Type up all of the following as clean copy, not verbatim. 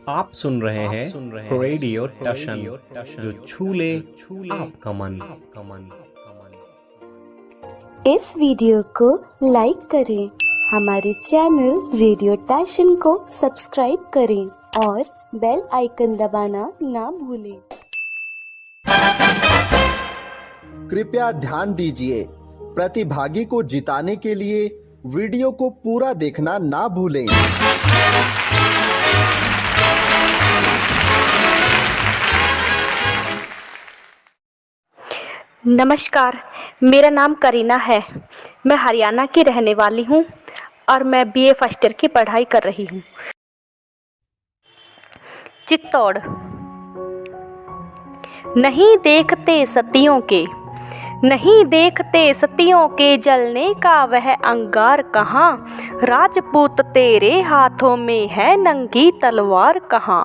आप सुन रहे हैं रेडियो टशन, जो छूले आपका मन। इस वीडियो को लाइक करें, हमारे चैनल रेडियो टशन को सब्सक्राइब करें और बेल आइकन दबाना ना भूलें। कृपया ध्यान दीजिए, प्रतिभागी को जिताने के लिए वीडियो को पूरा देखना ना भूलें। नमस्कार, मेरा नाम करीना है। मैं हरियाणा की रहने वाली हूँ और मैं बीए फर्स्ट ईयर की पढ़ाई कर रही हूँ। चित्तौड़। नहीं देखते सतियों के, नहीं देखते सतियों के जलने का वह अंगार कहाँ। राजपूत तेरे हाथों में है नंगी तलवार कहाँ।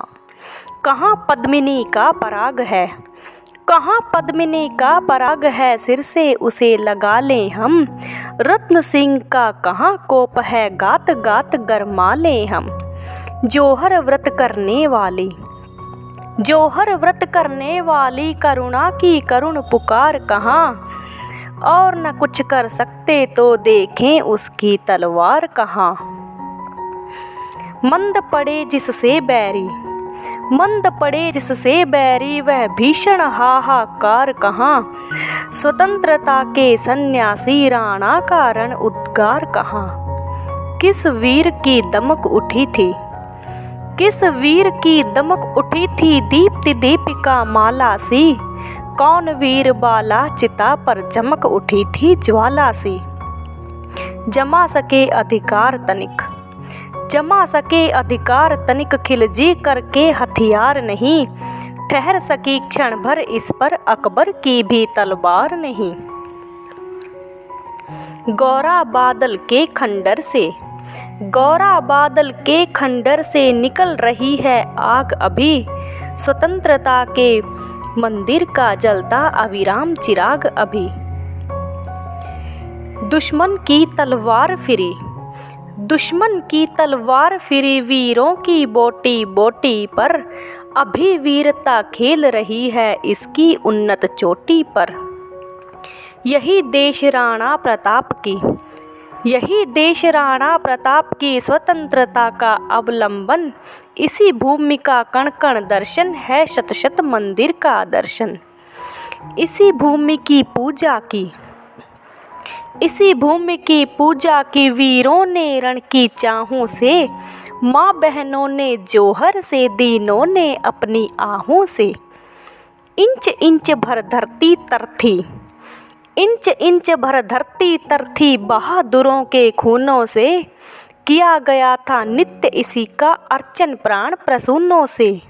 कहाँ पद्मिनी का पराग है, कहाँ पद्मिनी का पराग है, सिर से उसे लगा लें हम। रत्न सिंह का कहाँ कोप है, गात गात गरमा लें हम। जोहर व्रत करने वाली, जोहर व्रत करने वाली करुणा की करुण पुकार कहाँ। और न कुछ कर सकते तो देखें उसकी तलवार कहाँ। मंद पड़े जिससे बैरी, मंद पड़े जिससे बैरी, वह भीषण हाहाकार कहाँ। स्वतंत्रता के सन्यासी राणा का रण उद्गार कहाँ। किस वीर की दमक उठी थी, किस वीर की दमक उठी थी, दीप्ति दीपिका माला सी। कौन वीर बाला चिता पर चमक उठी थी ज्वाला सी। जमा सके अधिकार तनिक, जमा सके अधिकार तनिक, खिलजी करके हथियार नहीं। ठहर सकी क्षण भर इस पर अकबर की भी तलवार नहीं। गौरा बादल के खंडर से, गौरा बादल के खंडर से निकल रही है आग अभी। स्वतंत्रता के मंदिर का जलता अविराम चिराग अभी। दुश्मन की तलवार फिरी, दुश्मन की तलवार फिरी, वीरों की बोटी बोटी पर। अभी वीरता खेल रही है इसकी उन्नत चोटी पर। यही देश राणा प्रताप की, यही देश राणा प्रताप की स्वतंत्रता का अवलंबन। इसी भूमि का कण कण दर्शन है शत शत मंदिर का दर्शन। इसी भूमि की पूजा की, इसी भूमि की पूजा की, वीरों ने रण की चाहों से। माँ बहनों ने जोहर से, दीनों ने अपनी आहों से। इंच इंच भर धरती तरथी, इंच इंच भर धरती तरथी, बहादुरों के खूनों से। किया गया था नित्य इसी का अर्चन प्राण प्रसूनों से।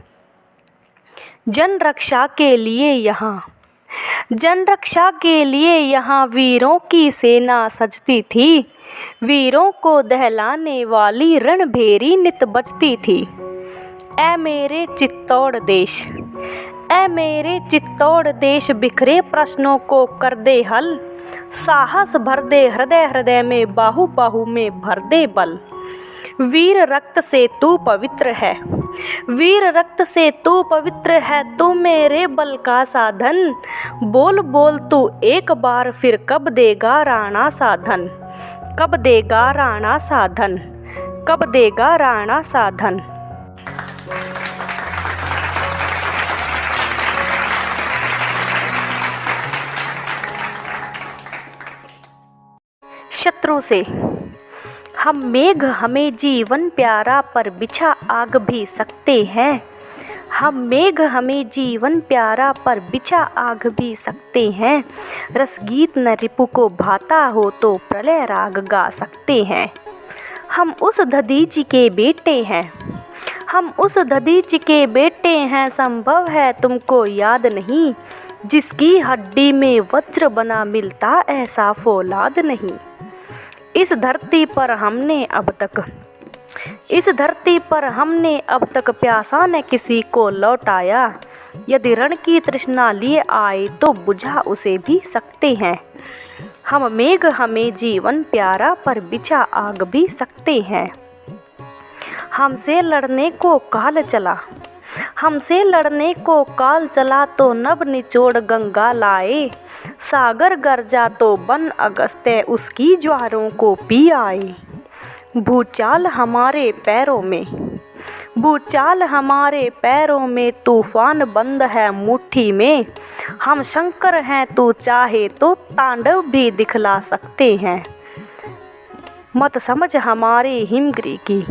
जन रक्षा के लिए यहाँ, जन रक्षा के लिए यहाँ वीरों की सेना सजती थी। वीरों को दहलाने वाली रणभेरी नित बजती थी। ऐ मेरे चित्तौड़ देश, ऐ मेरे चित्तौड़ देश, बिखरे प्रश्नों को कर दे हल। साहस भर दे हृदय हृदय में, बाहु बाहु में भर दे बल। वीर रक्त से तू पवित्र है, वीर रक्त से तू पवित्र है, तू मेरे बल का साधन। बोल बोल तू एक बार फिर, कब देगा राणा साधन। कब देगा राणा साधन, कब देगा राणा साधन। शत्रु से। हम मेघ हमें जीवन प्यारा, पर बिछा आग भी सकते हैं। हम मेघ हमें जीवन प्यारा, पर बिछा आग भी सकते हैं। रसगीत न रिपु को भाता हो तो प्रलय राग गा सकते हैं। हम उस दधीचि के बेटे हैं, हम उस दधीचि के बेटे हैं। संभव है तुमको याद नहीं, जिसकी हड्डी में वज्र बना मिलता ऐसा फौलाद नहीं। इस धरती पर हमने अब तक, इस धरती पर हमने अब तक प्यासा न किसी को लौटाया। यदि रण की तृष्णा लिए आए तो बुझा उसे भी सकते हैं। हम मेघ हमें जीवन प्यारा, पर बिछा आग भी सकते हैं। हमसे लड़ने को काल चला, हमसे लड़ने को काल चला तो नभ निचोड़ गंगा लाए। सागर गरजा तो बन अगस्त्य उसकी ज्वारों को पी आए। भूचाल हमारे पैरों में, भूचाल हमारे पैरों में, तूफान बंद है मुट्ठी में। हम शंकर हैं, तू चाहे तो तांडव भी दिखला सकते हैं। मत समझ हमारी हिमगिरी की,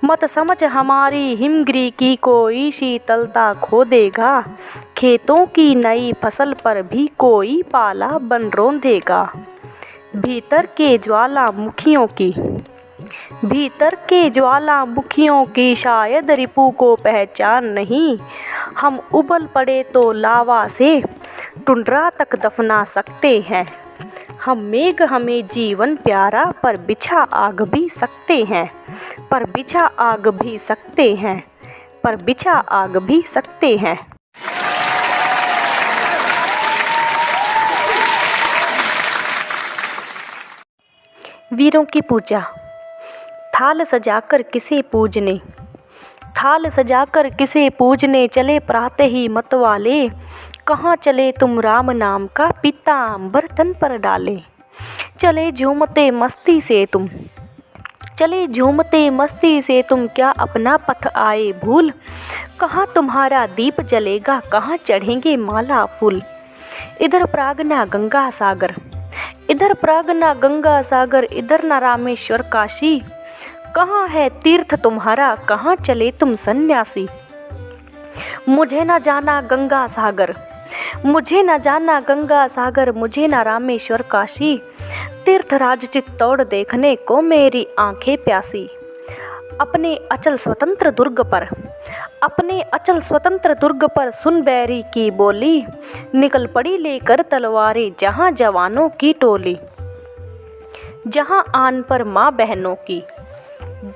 मत समझ हमारी हिमगिरी की, कोई शीतलता खो देगा। खेतों की नई फसल पर भी कोई पाला बन रौंदेगा। भीतर के ज्वालामुखियों की, भीतर के ज्वालामुखियों की शायद रिपु को पहचान नहीं। हम उबल पड़े तो लावा से टुंड्रा तक दफना सकते हैं। हम मेघ हमें जीवन प्यारा, पर बिछा आग भी सकते हैं, पर बिछा आग भी सकते हैं, पर बिछा आग भी सकते हैं। वीरों की पूजा। थाल सजाकर किसे पूजने, थाल सजाकर किसे पूजने, चले प्रातः ही मतवाले। कहाँ चले तुम राम नाम का पीतांबर तन पर डाले। चले झूमते मस्ती से तुम, चले झूमते मस्ती से तुम, क्या अपना पथ आए भूल। कहाँ तुम्हारा दीप जलेगा, कहाँ चढ़ेंगे माला फूल। इधर प्रागना गंगा सागर, इधर प्रागना गंगा सागर, इधर न रामेश्वर काशी। कहाँ है तीर्थ तुम्हारा, कहाँ चले तुम सन्यासी। मुझे न जाना गंगा सागर, मुझे न जाना गंगा सागर, मुझे न रामेश्वर काशी। तीर्थराज चित्तौड़ देखने को मेरी आंखें प्यासी। अपने अचल स्वतंत्र दुर्ग पर, अपने अचल स्वतंत्र दुर्ग पर सुन बैरी की बोली। निकल पड़ी लेकर तलवारें जहाँ जवानों की टोली। जहाँ आन पर माँ बहनों की,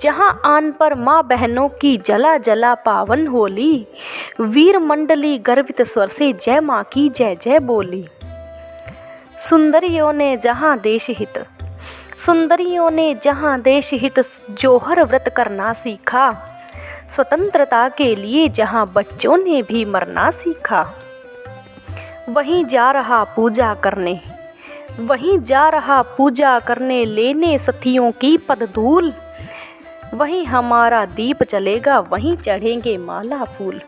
जहाँ आन पर माँ बहनों की, जला जला पावन होली। वीर मंडली गर्वित स्वर से जय माँ की जय जय बोली। सुंदरियों ने जहाँ देश हित, सुंदरियों ने जहाँ देश हित, जोहर व्रत करना सीखा। स्वतंत्रता के लिए जहाँ बच्चों ने भी मरना सीखा। वहीं जा रहा पूजा करने, वहीं जा रहा पूजा करने, लेने सथियों की पदधूल। वहीं हमारा दीप जलेगा, वहीं चढ़ेंगे माला फूल,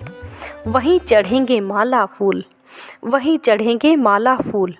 वहीं चढ़ेंगे माला फूल, वहीं चढ़ेंगे माला फूल।